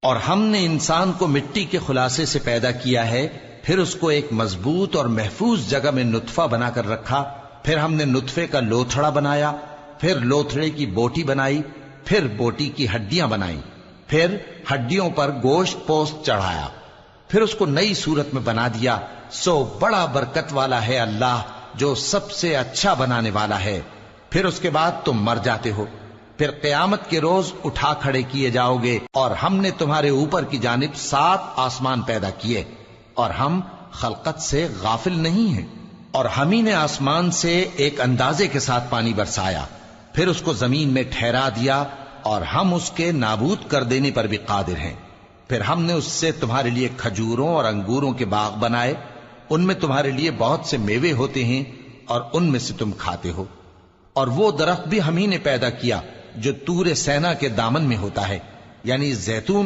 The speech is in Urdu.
اور ہم نے انسان کو مٹی کے خلاصے سے پیدا کیا ہے، پھر اس کو ایک مضبوط اور محفوظ جگہ میں نطفہ بنا کر رکھا، پھر ہم نے نطفے کا لوتھڑا بنایا، پھر لوتھڑے کی بوٹی بنائی، پھر بوٹی کی ہڈیاں بنائی، پھر ہڈیوں پر گوشت پوست چڑھایا، پھر اس کو نئی صورت میں بنا دیا۔ سو بڑا برکت والا ہے اللہ جو سب سے اچھا بنانے والا ہے۔ پھر اس کے بعد تم مر جاتے ہو، پھر قیامت کے روز اٹھا کھڑے کیے جاؤ گے، اور ہم نے تمہارے اوپر کی جانب 7 آسمان پیدا کیے، اور ہم خلقت سے غافل نہیں ہیں۔ اور ہم ہی نے آسمان سے ایک اندازے کے ساتھ پانی برسایا، پھر اس کو زمین میں ٹھہرا دیا، اور ہم اس کے نابود کر دینے پر بھی قادر ہیں۔ پھر ہم نے اس سے تمہارے لیے کھجوروں اور انگوروں کے باغ بنائے، ان میں تمہارے لیے بہت سے میوے ہوتے ہیں، اور ان میں سے تم کھاتے ہو۔ اور وہ درخت بھی ہم ہی نے پیدا کیا جو طور سینا کے دامن میں ہوتا ہے، یعنی زیتون